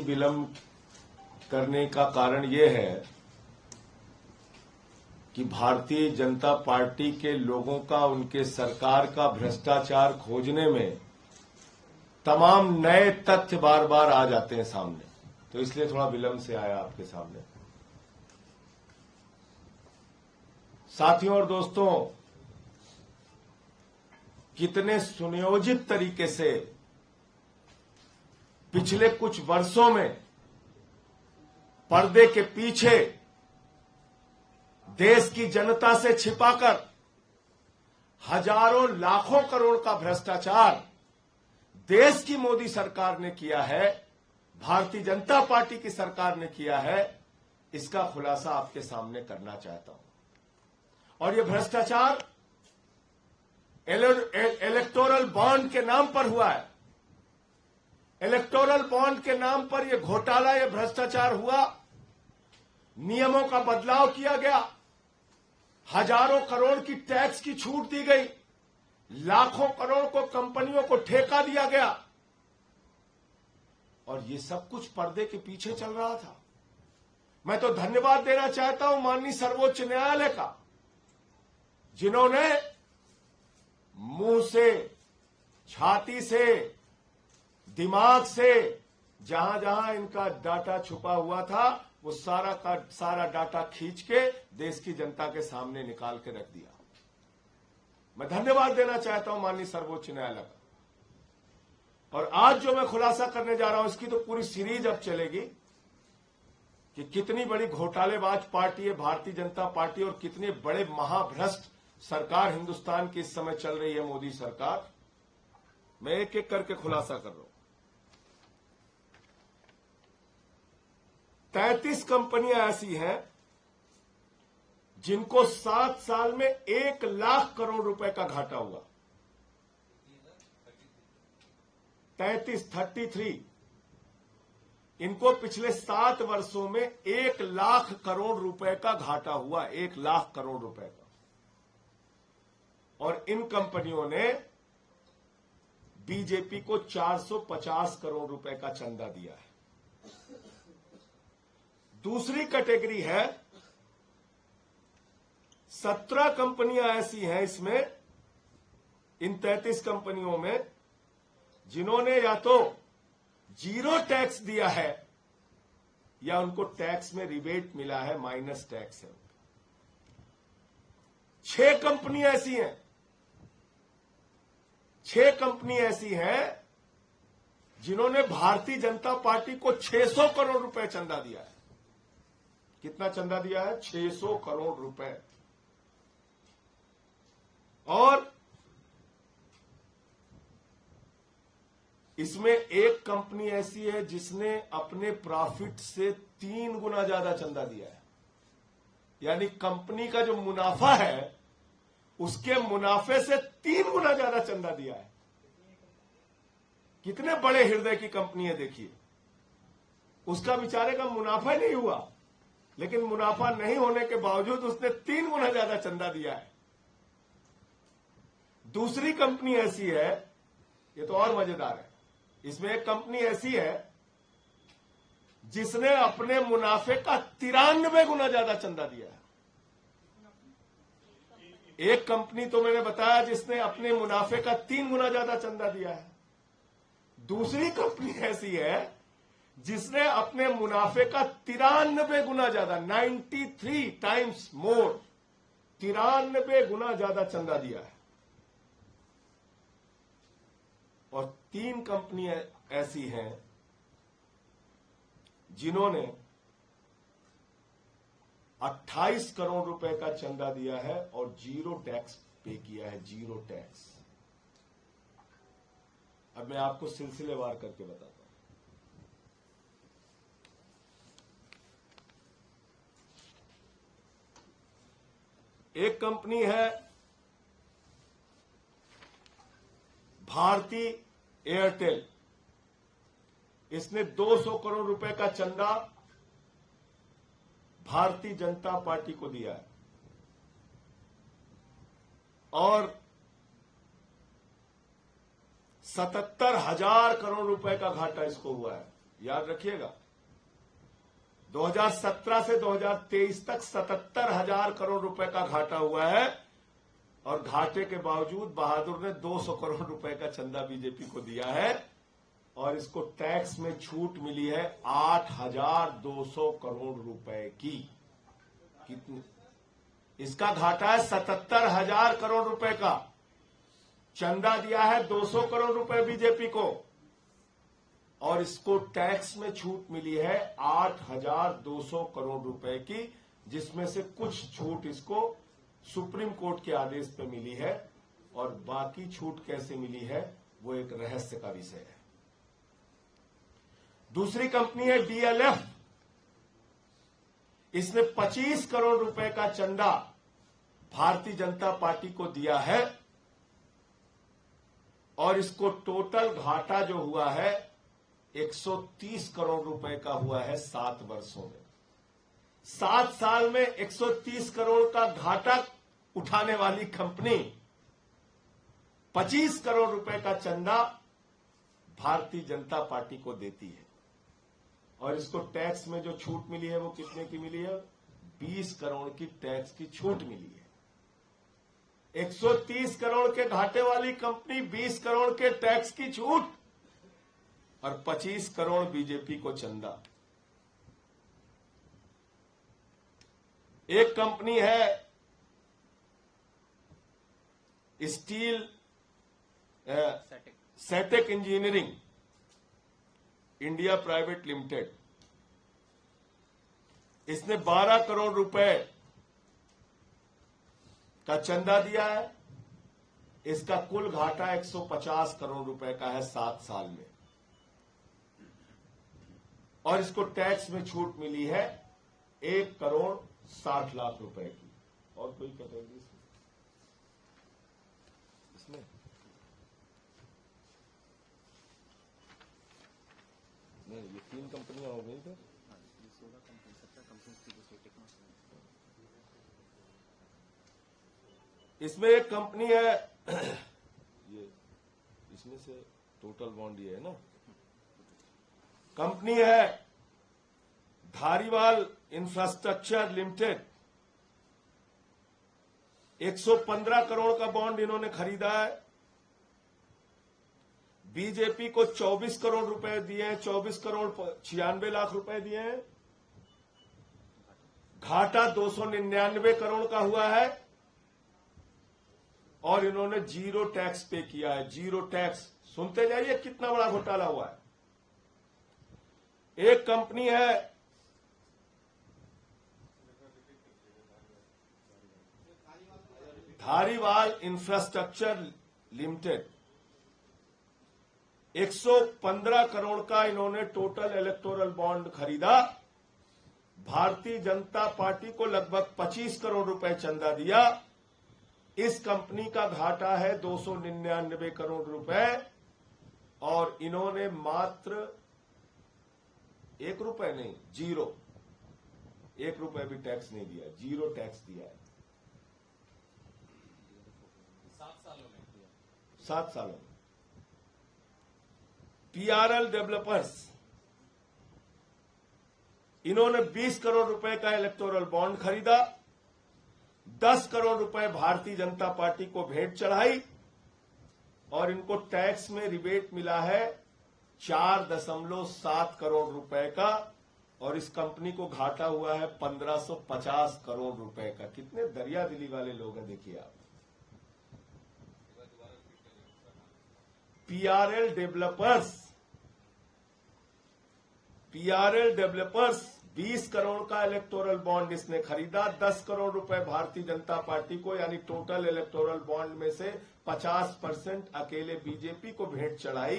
विलंब करने का कारण यह है कि भारतीय जनता पार्टी के लोगों का, उनके सरकार का भ्रष्टाचार खोजने में तमाम नए तथ्य बार बार आ जाते हैं सामने, तो इसलिए थोड़ा विलंब से आया आपके सामने। साथियों और दोस्तों, कितने सुनियोजित तरीके से पिछले कुछ वर्षों में पर्दे के पीछे देश की जनता से छिपाकर हजारों लाखों करोड़ का भ्रष्टाचार देश की मोदी सरकार ने किया है, भारतीय जनता पार्टी की सरकार ने किया है, इसका खुलासा आपके सामने करना चाहता हूं। और यह भ्रष्टाचार इलेक्टोरल बॉन्ड के नाम पर हुआ है। इलेक्टोरल बॉन्ड के नाम पर यह घोटाला, यह भ्रष्टाचार हुआ। नियमों का बदलाव किया गया, हजारों करोड़ की टैक्स की छूट दी गई, लाखों करोड़ को कंपनियों को ठेका दिया गया, और ये सब कुछ पर्दे के पीछे चल रहा था। मैं तो धन्यवाद देना चाहता हूं माननीय सर्वोच्च न्यायालय का, जिन्होंने मुंह से, छाती से, दिमाग से जहां जहां इनका डाटा छुपा हुआ था वो सारा का सारा डाटा खींच के देश की जनता के सामने निकाल के रख दिया। मैं धन्यवाद देना चाहता हूं माननीय सर्वोच्च न्यायालय का। और आज जो मैं खुलासा करने जा रहा हूं, इसकी तो पूरी सीरीज अब चलेगी कि कितनी बड़ी घोटालेबाज पार्टी है भारतीय जनता पार्टी और कितने बड़े महाभ्रष्ट सरकार हिंदुस्तान की इस समय चल रही है मोदी सरकार। मैं एक एक करके खुलासा कर रहा हूं। 33 कंपनियां ऐसी हैं जिनको 7 साल में 1 लाख करोड़ रुपए का घाटा हुआ। 33 इनको पिछले 7 वर्षों में 1 लाख करोड़ रुपए का घाटा हुआ, 1 लाख करोड़ रुपए का। और इन कंपनियों ने बीजेपी को 450 करोड़ रुपए का चंदा दिया है। दूसरी कैटेगरी है, 17 कंपनियां ऐसी हैं इसमें, इन 33 कंपनियों में, जिन्होंने या तो जीरो टैक्स दिया है या उनको टैक्स में रिबेट मिला है, माइनस टैक्स है। 6 कंपनियां ऐसी हैं, 6 कंपनी ऐसी हैं जिन्होंने भारतीय जनता पार्टी को 600 करोड़ रुपए चंदा दिया है। कितना चंदा दिया है? 600 करोड़ रुपए। और इसमें एक कंपनी ऐसी है जिसने अपने प्रॉफिट से 3 गुना ज्यादा चंदा दिया है। यानी कंपनी का जो मुनाफा है उसके मुनाफे से 3 गुना ज्यादा चंदा दिया है। कितने बड़े हृदय की कंपनी है देखिए। उसका बेचारे का मुनाफा नहीं हुआ, लेकिन मुनाफा नहीं होने के बावजूद उसने 3 गुना ज्यादा चंदा दिया है। दूसरी कंपनी ऐसी है, ये तो और मजेदार है, इसमें एक कंपनी ऐसी है जिसने अपने मुनाफे का 93 गुना ज्यादा चंदा दिया है। एक कंपनी तो मैंने बताया जिसने अपने मुनाफे का 3 गुना ज्यादा चंदा दिया है। दूसरी कंपनी ऐसी है जिसने अपने मुनाफे का 93 गुना ज्यादा, 93 टाइम्स मोर, 93 गुना ज्यादा चंदा दिया है। और 3 कंपनियां ऐसी हैं जिन्होंने 28 करोड़ रुपए का चंदा दिया है और जीरो टैक्स पे किया है, जीरो टैक्स। अब मैं आपको सिलसिलेवार करके बताता हूं। एक कंपनी है भारती एयरटेल, इसने 200 करोड़ रुपए का चंदा भारतीय जनता पार्टी को दिया है और 77,000 करोड़ रुपए का घाटा इसको हुआ है। याद रखिएगा, 2017 से 2023 तक 77,000 करोड़ रुपए का घाटा हुआ है और घाटे के बावजूद बहादुर ने 200 करोड़ रुपए का चंदा बीजेपी को दिया है और इसको टैक्स में छूट मिली है 8,200 करोड़ रुपए की। कितनी? इसका घाटा है 77,000 करोड़ रुपए का, चंदा दिया है 200 करोड़ रुपए बीजेपी को और इसको टैक्स में छूट मिली है 8,200 करोड़ रुपए की, जिसमें से कुछ छूट इसको सुप्रीम कोर्ट के आदेश पे मिली है और बाकी छूट कैसे मिली है वो एक रहस्य का विषय है। दूसरी कंपनी है डीएलएफ। इसने 25 करोड़ रुपए का चंदा भारतीय जनता पार्टी को दिया है और इसको टोटल घाटा जो हुआ है 130 करोड़ रुपए का हुआ है 7 वर्षों में। 7 साल में 130 करोड़ का घाटा उठाने वाली कंपनी 25 करोड़ रुपए का चंदा भारतीय जनता पार्टी को देती है और इसको टैक्स में जो छूट मिली है वो कितने की मिली है? 20 करोड़ की टैक्स की छूट मिली है। 130 करोड़ के घाटे वाली कंपनी 20 करोड़ के टैक्स की छूट और 25 करोड़ बीजेपी को चंदा। एक कंपनी है steel Setech engineering India private limited. इसने 12 करोड़ रुपए का चंदा दिया है। इसका कुल घाटा 150 करोड़ रुपए का है 7 साल में और इसको टैक्स में छूट मिली है 1 करोड़ 60 लाख रुपए की। और कोई कैटेगरी इसमें नहीं, ये 3 कंपनियां हो गई थे। इसमें एक कंपनी है ये, इसमें से टोटल बॉन्ड ये है ना, कंपनी है धारीवाल इंफ्रास्ट्रक्चर लिमिटेड। 115 करोड़ का बॉन्ड इन्होंने खरीदा है। बीजेपी को 24 करोड़ रुपए दिए हैं, 24 करोड़ 96 लाख रुपए दिए हैं। घाटा 299 करोड़ का हुआ है और इन्होंने 0 टैक्स पे किया है। 0 टैक्स, सुनते जाइए कितना बड़ा घोटाला हुआ है। एक कंपनी है धारीवाल इंफ्रास्ट्रक्चर लिमिटेड। 115 करोड़ का इन्होंने टोटल इलेक्टोरल बॉन्ड खरीदा। भारतीय जनता पार्टी को लगभग 25 करोड़ रुपए चंदा दिया। इस कंपनी का घाटा है 299 करोड़ रुपए और इन्होंने मात्र 1 रुपए नहीं, 0, 1 रुपए भी टैक्स नहीं दिया, 0 टैक्स दिया है 7 सालों में। पीआरएल डेवलपर्स, इन्होंने 20 करोड़ रुपए का इलेक्टोरल बॉन्ड खरीदा। 10 करोड़ रुपए भारतीय जनता पार्टी को भेंट चढ़ाई और इनको टैक्स में रिबेट मिला है 4.7 करोड़ रुपए का और इस कंपनी को घाटा हुआ है 1550 करोड़ रुपए का। कितने दरिया दिली वाले लोग हैं देखिए आप। पीआरएल डेवलपर्स 20 करोड़ का इलेक्टोरल बॉन्ड इसने खरीदा। 10 करोड़ रुपए भारतीय जनता पार्टी को, यानी टोटल इलेक्टोरल बॉन्ड में से 50% अकेले बीजेपी को भेंट चढ़ाई।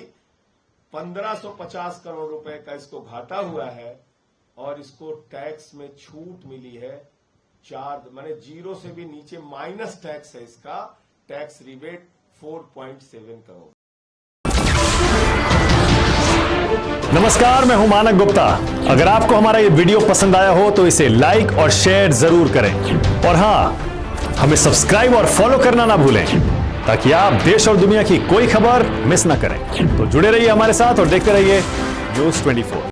1550 करोड़ रुपए का इसको घाटा हुआ है और इसको टैक्स में छूट मिली है 4, माने 0 से भी नीचे माइनस टैक्स है इसका। Tax rebate 4.7 crore. नमस्कार, मैं हूं मानक गुप्ता। अगर आपको हमारा ये वीडियो पसंद आया हो तो इसे लाइक और शेयर जरूर करें और हां, हमें सब्सक्राइब और फॉलो करना ना भूलें ताकि आप देश और दुनिया की कोई खबर मिस ना करें। तो जुड़े रहिए हमारे साथ और देखते रहिए न्यूज़ 24।